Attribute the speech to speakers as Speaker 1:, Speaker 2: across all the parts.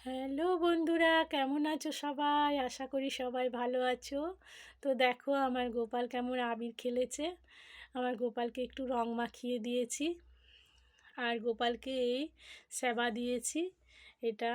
Speaker 1: Hello বন্ধুরা, কেমন আছো সবাই? আশা করি সবাই ভালো আছো। তো দেখো আমার গোপাল কেমন আবির খেলেছে। আমার গোপালকে একটু রং মাখিয়ে দিয়েছি, আর গোপালকে এই সেবা দিয়েছি। এটা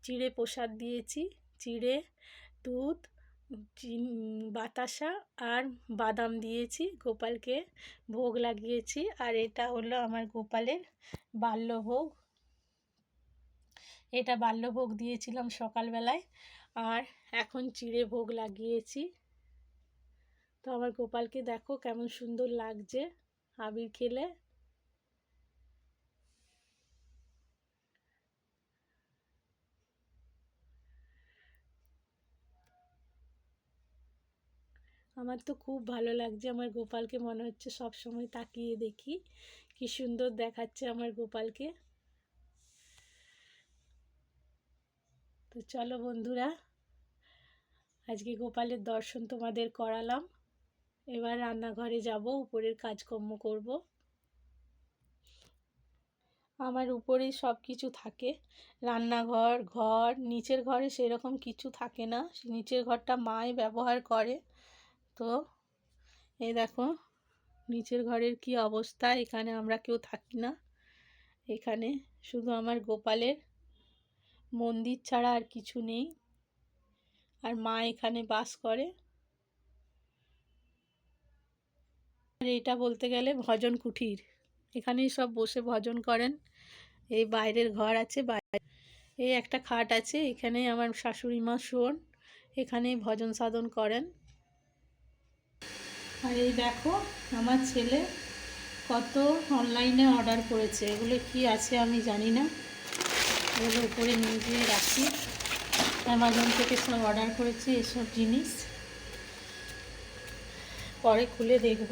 Speaker 1: চিঁড়ে প্রসাদ দিয়েছি, চিঁড়ে, দুধ, বাতাসা আর বাদাম দিয়েছি, গোপালকে ভোগ লাগিয়েছি। আর এটা হলো আমার গোপালের বাল্যভোগ। এটা বাল্যভোগ দিয়েছিলাম সকালবেলায়, আর এখন চিঁড়ে ভোগ লাগিয়েছি। তো আমার গোপালকে দেখো কেমন সুন্দর লাগছে আবির খেলে। আমার তো খুব ভালো লাগছে আমার গোপালকে, মনে হচ্ছে সব সময় তাকিয়ে দেখি, কি সুন্দর দেখাচ্ছে আমার গোপালকে। তো চলো বন্ধুরা, আজকে গোপালের দর্শন তোমাদের করালাম। এবার রান্নাঘরে যাব, উপরের কাজকর্ম করব। আমার উপরেই সব কিছু থাকে, রান্নাঘর, ঘর, নিচের ঘরে সেরকম কিছু থাকে না, নিচের ঘরটা মাই ব্যবহার করে। তো এই দেখো নিচের ঘরের কি অবস্থা, এখানে আমরা কেউ থাকি না, এখানে শুধু আমার গোপালের মন্দির ছাড়া আর কিছু নেই, আর মা এখানে বাস করে। আর এটা বলতে গেলে ভজন কুঠির, এখানেই সব বসে ভজন করেন। এই বাইরের ঘর আছে, এই একটা খাট আছে, এখানে আমার শাশুড়ি মা শোন, এখানে ভজন সাধন করেন। আর এই দেখো আমার ছেলে কত অনলাইনে অর্ডার করেছে, এগুলো কি আছে আমি জানি না, এগুলো উপরে নিয়ে গিয়ে রাখি। অ্যামাজন থেকে সব অর্ডার করেছে এসব জিনিস, পরে খুলে দেখব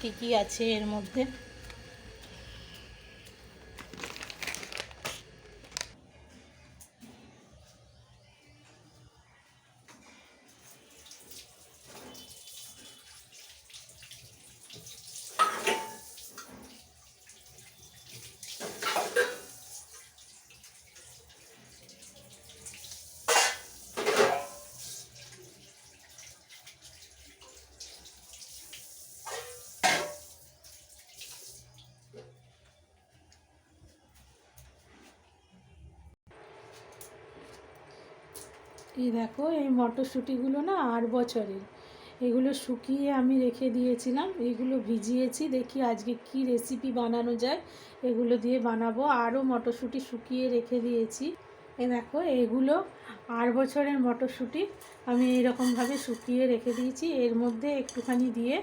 Speaker 1: কি কি আছে এর মধ্যে। এই দেখো এই মটরশুঁটিগুলো না 8 বছরের, এগুলো শুকিয়ে আমি রেখে দিয়েছিলাম, এগুলো ভিজিয়েছি, দেখি আজকে কি রেসিপি বানানো যায়, এগুলো দিয়ে বানাবো। আরও মটরশুঁটি শুকিয়ে রেখে দিয়েছি। এই দেখো এগুলো 8 বছরের মটরশুঁটি, আমি এইরকমভাবে শুকিয়ে রেখে দিয়েছি, এর মধ্যে একটুখানি দিয়ে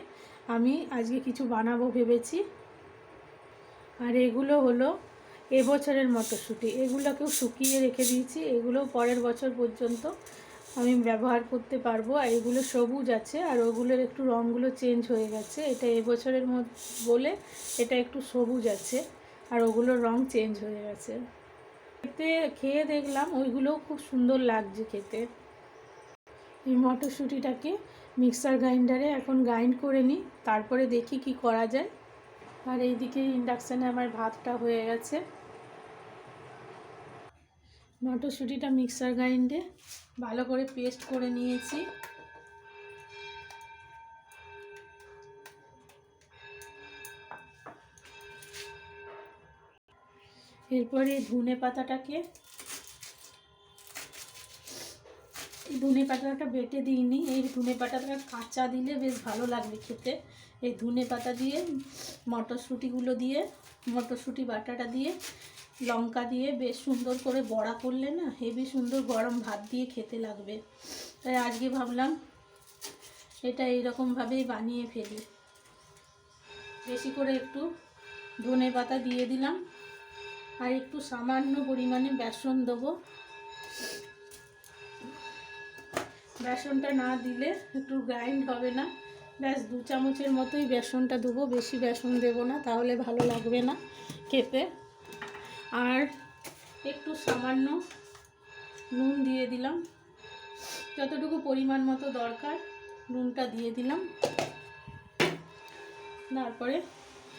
Speaker 1: আমি আজকে কিছু বানাবো ভেবেছি। আর এগুলো হলো এবছরের মটরশুঁটি, এগুলোকেও শুকিয়ে রেখে দিয়েছি, এগুলো পরের বছর পর্যন্ত আমি ব্যবহার করতে পারবো। আর এগুলো সবুজ আছে, আর ওগুলোর একটু রঙগুলো চেঞ্জ হয়ে গেছে, এটা এবছরের বলে এটা একটু সবুজ আছে, আর ওগুলোর রঙ চেঞ্জ হয়ে গেছে। খেতে খেয়ে দেখলাম ওইগুলোও খুব সুন্দর লাগছে খেতে। এই মটরশুঁটিটাকে মিক্সার গ্রাইন্ডারে এখন গ্রাইন্ড করে নিই, তারপরে দেখি কি করা যায়। আর এইদিকে ইন্ডাকশানে আমার ভাতটা হয়ে গেছে। মটরশুঁটিটা মিক্সার গ্রাইন্ডে ভালো করে পেস্ট করে নিয়েছি। এরপরে ধনে পাতাটাকে, ধনে পাতাটা বেটে দিইনি, এই ধনে পাতাটা কাঁচা দিলে বেশ ভালো লাগবে খেতে। এই ধনে পাতা দিয়ে মটরশুঁটিগুলো দিয়ে, মটরশুঁটি বাটাটা দিয়ে, লঙ্কা দিয়ে বেশ সুন্দর করে বড়া করলে না হেবি সুন্দর গরম ভাত দিয়ে খেতে লাগবে। তাই আজকে ভাবলাম এটা এইরকমভাবেই বানিয়ে ফেলি। বেশি করে একটু ধনে পাতা দিয়ে দিলাম, আর একটু সামান্য পরিমাণে বেসন দেবো। বেসনটা না দিলে একটু গ্রাইন্ড হবে না, ব্যাস 2 চামচের মতোই বেসনটা দেবো, বেশি বেসন দেবো না, তাহলে ভালো লাগবে না খেতে। আর একটু সামান্য নুন দিয়ে দিলাম, যতটুকু পরিমাণ মতো দরকার নুনটা দিয়ে দিলাম। তারপরে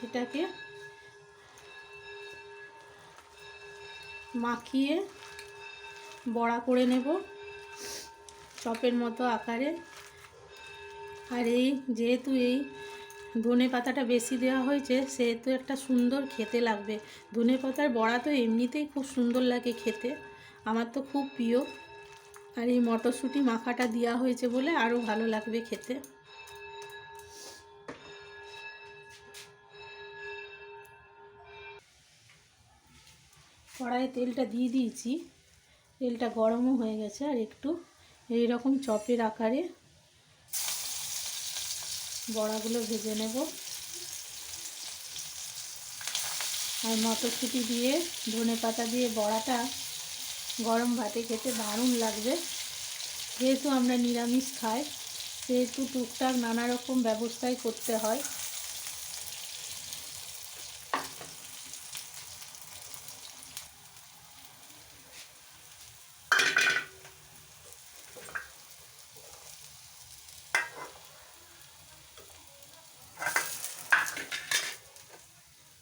Speaker 1: এটাকে মাখিয়ে বড়া করে নেব চপের মতো আকারে। আর এই যেহেতু এই ধনে পাতাটা বেশি দেওয়া হয়েছে সেহেতু একটা সুন্দর খেতে লাগবে। ধনে পাতার বড়া তো এমনিতেই খুব সুন্দর লাগে খেতে, আমার তো খুব প্রিয়। আর এই মটরশুঁটি মাখাটা দেওয়া হয়েছে বলে আরও ভালো লাগবে খেতে। কড়াইয়ে তেলটা দিয়ে দিয়েছি, তেলটা গরমও হয়ে গেছে। আর একটু এই রকম চপের আকারে বড়াগুলো ভেজে নেব। আর মটরশুঁটি দিয়ে ধনে পাতা দিয়ে বড়াটা গরম ভাতে খেতে দারুণ লাগবে। যেহেতু আমরা নিরামিষ খাই সেহেতু টুকটাক নানা রকম ব্যবস্থাই করতে হয়।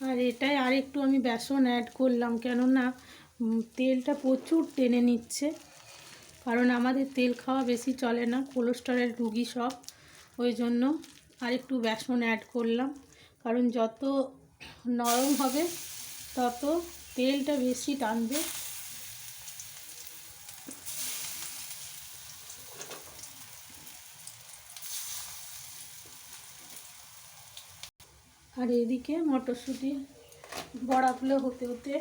Speaker 1: আর এটাই আর একটু আমি বেসন অ্যাড করলাম, কেননা তেলটা প্রচুর টেনে নিচ্ছে। কারণ আমাদের তেল খাওয়া বেশি চলে না, কোলেস্টেরল রুগী সব, ওই জন্য আর একটু বেসন অ্যাড করলাম। কারণ যত নরম হবে তত তেলটা বেশি টানবে। আর এদিকে মটরশুঁটি বড়াগুলো হতে হতে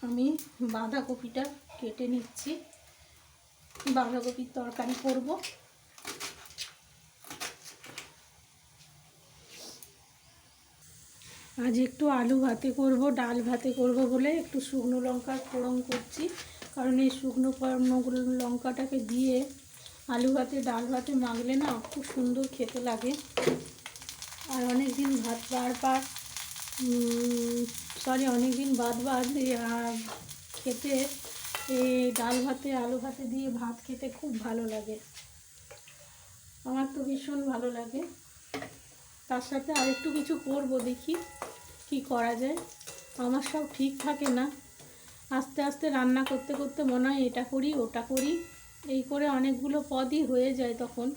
Speaker 1: আমি বাঁধাকপিটা কেটে নিচ্ছি, বাঁধাকপির তরকারি করব। আজ একটু আলু ভাতে করব, ডাল ভাতে করব বলে একটু শুকনো লঙ্কার ফোড়ন করছি। কারণ এই শুকনো লঙ্কাটাকে দিয়ে আলু ভাতে ডাল ভাতে মাখলে না খুব সুন্দর খেতে লাগে। আর অনেক দিন অনেক দিন বাদ খেতে এই ডাল ভাতে আলু ভাতে দিয়ে ভাত খেতে খুব ভালো লাগে, আমার তো ভীষণ ভালো লাগে। তার সাথে আর একটু কিছু করব, দেখি কি করা যায়। আমার সব ঠিক থাকে না, আস্তে আস্তে রান্না করতে করতে মনে হয় এটা করি ওটা করি, এই করে অনেকগুলো পদই হয়ে যায় তখন।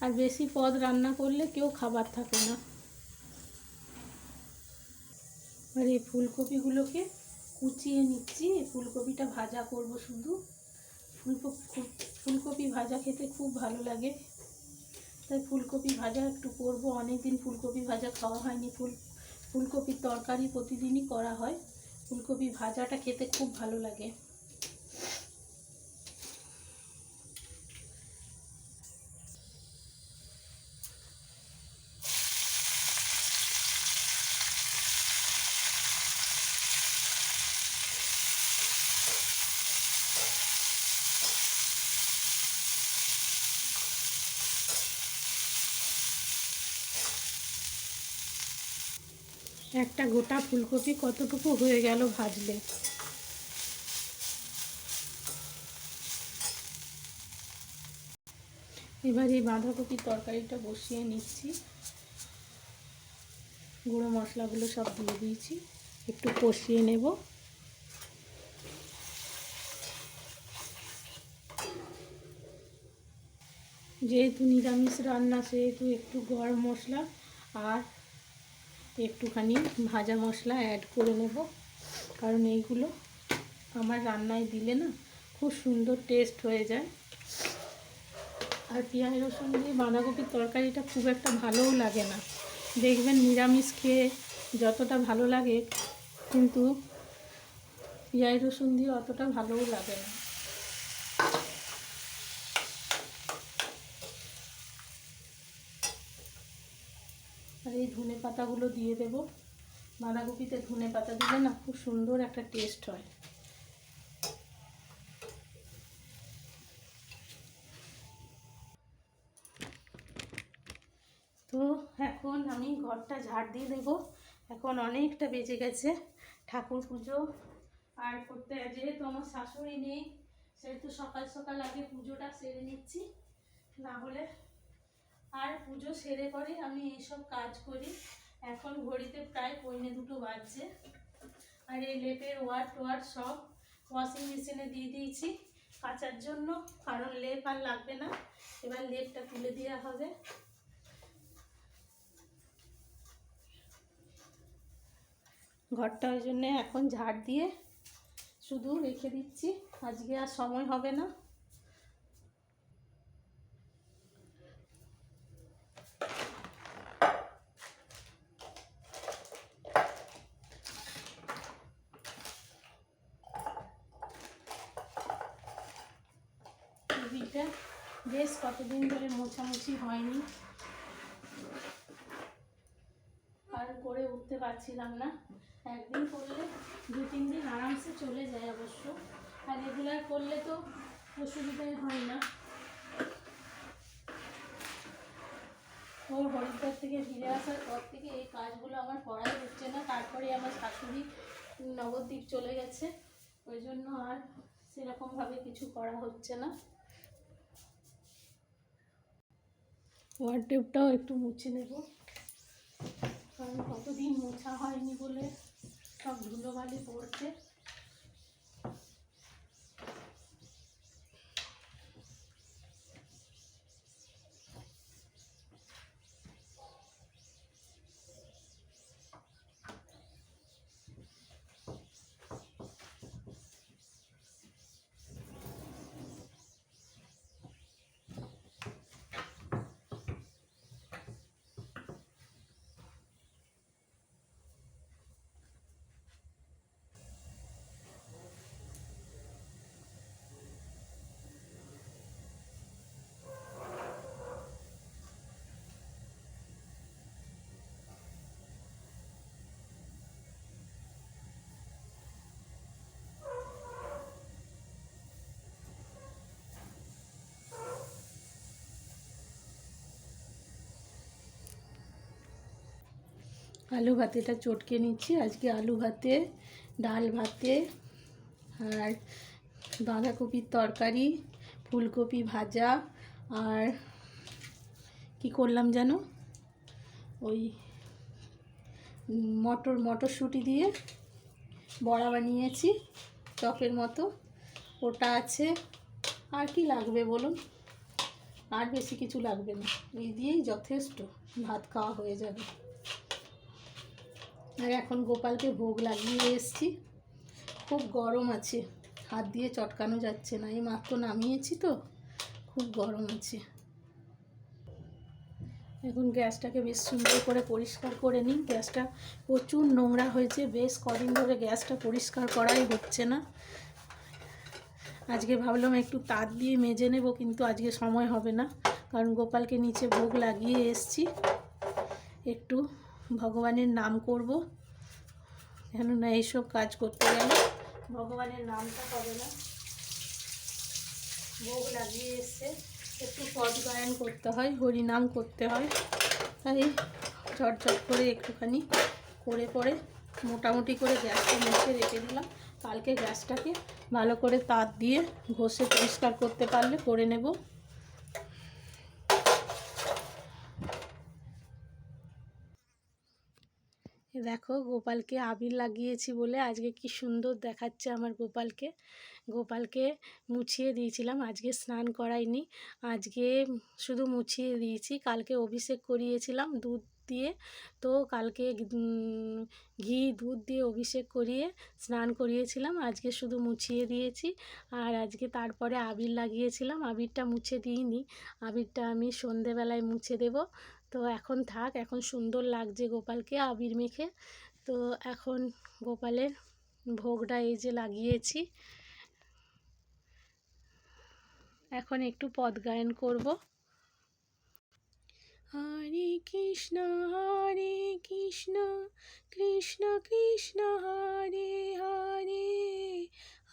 Speaker 1: আর বেশি পদ রান্না করলে কেউ খাবার থাকে না। আর এই ফুলকপিগুলোকে কুচিয়ে নিচ্ছি, এই ফুলকপিটা ভাজা করব শুধু। ফুলকপি ভাজা খেতে খুব ভালো লাগে, তাই ফুলকপি ভাজা একটু করব। অনেক দিন ফুলকপি ভাজা খাওয়া হয়নি। ফুলকপির তরকারি প্রতিদিনই করা হয়, ফুলকপি ভাজাটা খেতে খুব ভালো লাগে। একটা গোটা ফুলকপি কতটুকু হয়ে গেল ভাজলে। এবার এই বাঁধাকপির তরকারিটা বসিয়ে নিচ্ছি, গুঁড়ো মশলাগুলো সব দিয়ে দিয়েছি, একটু কষিয়ে নেব। যেহেতু নিরামিষ রান্না সেহেতু একটু গরম মশলা আর একটুখানি ভাজা মশলা অ্যাড করে নেব। কারণ এইগুলো আমার রান্নায় দিলে না খুব সুন্দর টেস্ট হয়ে যায়। আর পেঁয়াজ রসুন দিয়ে বাঁধাকপির তরকারিটা খুব একটা ভালোও লাগে না, দেখবেন নিরামিষ খেয়ে যতটা ভালো লাগে কিন্তু পেঁয়াজ রসুন দিয়ে অতটা ভালোও লাগে না। আর এই ধনে পাতাগুলো দিয়ে দেব, বাঁধাকপিতে ধনে পাতা দিলে না খুব সুন্দর একটা টেস্ট হয়। তো এখন আমি ঘরটা ঝাড় দিয়ে দেবো, এখন অনেকটা বেজে গেছে। ঠাকুর পুজো আর করতে, যেহেতু আমার শাশুড়ি নেই সেহেতু সকাল সকাল আগে পুজোটা সেরে নিচ্ছি, না হলে আর পুজো সেরে পরে আমি এইসব কাজ করি। এখন ঘড়িতে প্রায় 1:45 বাজছে। আর এই লেপের ওয়ার সব ওয়াশিং মেশিনে দিয়ে দিয়েছি, কাচার জন্য, কারণ লেপ আর লাগবে না। এবার লেপটা তুলে দেওয়া হবে। ঘরটা ওই জন্যে এখন ঝাড় দিয়ে শুধু রেখে দিচ্ছি, আজকে আর সময় হবে না। টিভিটা বেশ কতদিন ধরে মোছামুছি হয়নি, আর করে উঠতে পারছিলাম না। একদিন করলে 2-3 দিন আরামসে চলে যায় অবশ্য, আর রেগুলার করলে তো অসুবিধাই হয় না। ওর হরিদ্বার থেকে ফিরে আসার পর থেকে এই কাজগুলো আমার করাই হচ্ছে না। তারপরে আমার শাশুড়ি নবদ্বীপ চলে গেছে, ওই জন্য আর সেরকমভাবে কিছু করা হচ্ছে না। ওয়ার্ডরোবটাও একটু মুছে নেব, কারণ কতদিন মোছা হয়নি বলে সব ধুলোবালি পড়ছে। আলু ভাতেটা চটকে নিচ্ছি। আজকে আলু ভাতে, ডাল ভাতে, আর বাঁধাকপির তরকারি, ফুলকপি ভাজা, আর কি করলাম যেন, ওই মটরশুঁটি দিয়ে বড়া বানিয়েছি চপের মতো, ওটা আছে। আর কি লাগবে বলুন? আর বেশি কিছু লাগবে না, এই দিয়েই যথেষ্ট, ভাত খাওয়া হয়ে যাবে। আর এখন গোপালকে ভোগ লাগিয়ে এসেছি। খুব গরম আছে, হাত দিয়ে চটকানো যাচ্ছে না, এই মাত্র নামিয়েছি তো, খুব গরম আছে। এখন গ্যাসটাকে বেশ সুন্দর করে পরিষ্কার করে নিই। গ্যাসটা প্রচুর নোংরা হয়েছে, বেশ কদিন ধরে গ্যাসটা পরিষ্কার করাই হচ্ছে না। আজকে ভাবলাম একটু তার দিয়ে মেজে নেব, কিন্তু আজকে সময় হবে না, কারণ গোপালকে নিচে ভোগ লাগিয়ে এসেছি। একটু ভগবানের নাম করব, কেননা এইসব কাজ করতে গেলে ভগবানের নামটা হবে না। ভোগ লাগিয়ে এসছে, একটু পদ গায়ন করতে হয়, হরিনাম করতে হয়, তাই ঝটঝট করে একটুখানি করে পরে মোটামুটি করে গ্যাসটা মুছে রেখে দিলাম। কালকে গ্যাসটাকে ভালো করে তার দিয়ে ঘষে পরিষ্কার করতে পারলে করে নেব। দেখো, গোপালকে আবির লাগিয়েছি বলে আজকে কি সুন্দর দেখাচ্ছে আমার গোপালকে। গোপালকে মুছিয়ে দিয়েছিলাম, আজকে স্নান করাইনি, আজকে শুধু মুছিয়ে দিয়েছি। কালকে অভিষেক করিয়েছিলাম দুধ দিয়ে, তো কালকে ঘি দুধ দিয়ে অভিষেক করিয়ে স্নান করিয়েছিলাম, আজকে শুধু মুছিয়ে দিয়েছি। আর আজকে তারপরে আবির লাগিয়েছিলাম, আবিরটা মুছে দিইনি, আবিরটা আমি সন্ধেবেলায় মুছে দেব। তো এখন থাক, এখন সুন্দর লাগছে গোপালকে আবির মেখে। তো এখন গোপালের ভোগটা এই যে লাগিয়েছি, এখন একটু পদ গায়ন করব। হরে কৃষ্ণ কৃষ্ণ কৃষ্ণ হরে হরে,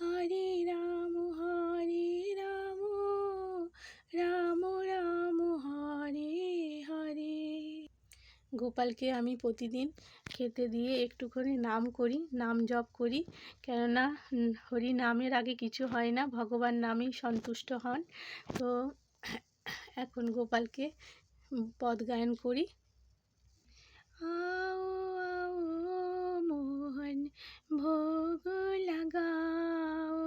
Speaker 1: হরে রাম রাম রাম হরে হরে। গোপালকে আমি প্রতিদিন খেতে দিয়ে একটুখানি নাম করি, নাম জপ করি, কেননা হরি নামের আগে কিছু হয় না, ভগবান নামেই সন্তুষ্ট হন। তো এখন গোপালকে পদ গায়ন করি। আও আও মোহন ভোগ লাগাও,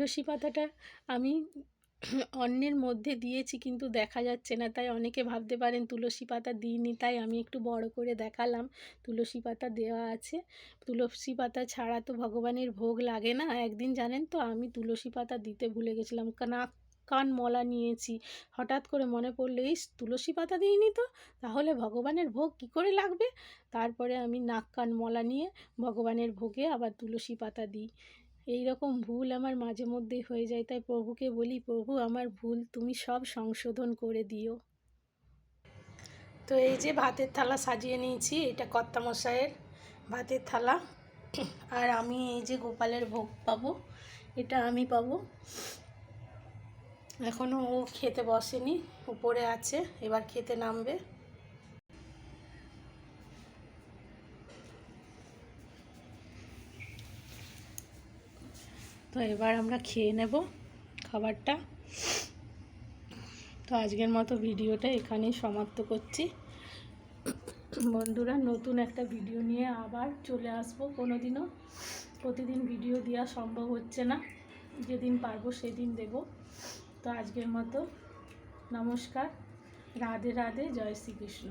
Speaker 1: তুলসী পাতাটা আমি অন্যের মধ্যে দিয়েছি কিন্তু দেখা যাচ্ছে না, তাই অনেকে ভাবতে পারেন তুলসী পাতা দিইনি, তাই আমি একটু বড় করে দেখালাম তুলসী পাতা দেওয়া আছে। তুলসী পাতা ছাড়া তো ভগবানের ভোগ লাগে না। একদিন জানেন তো আমি তুলসী পাতা দিতে ভুলে গেছিলাম, নাক কান মলা নিয়েছি, হঠাৎ করে মনে পড়লো এই তুলসী পাতা দিইনি তো, তাহলে ভগবানের ভোগ কী করে লাগবে। তারপরে আমি নাক কান মলা নিয়ে ভগবানের ভোগে আবার তুলসী পাতা দিই। এই রকম ভুল আমার মাঝে মধ্যেই হয়ে যায়, তাই প্রভুকে বলি, প্রভু আমার ভুল তুমি সব সংশোধন করে দিও। তো এই যে ভাতের থালা সাজিয়ে নিয়েছি, এটা কর্তামশাইয়ের ভাতের থালা। আর আমি এই যে গোপালের ভোগ পাবো, এটা আমি পাবো। এখনও ও খেতে বসেনি, উপরে আছে, এবার খেতে নামবে। তো এবার আমরা খেয়ে নেব খাবারটা। তো আজকের মতো ভিডিওটা এখানেই সমাপ্ত করছি বন্ধুরা। নতুন একটা ভিডিও নিয়ে আবার চলে আসবো কোনোদিনও। প্রতিদিন ভিডিও দেওয়া সম্ভব হচ্ছে না, যেদিন পারবো সেদিন দেব। তো আজকের মতো নমস্কার, রাধে রাধে, জয় শ্রীকৃষ্ণ।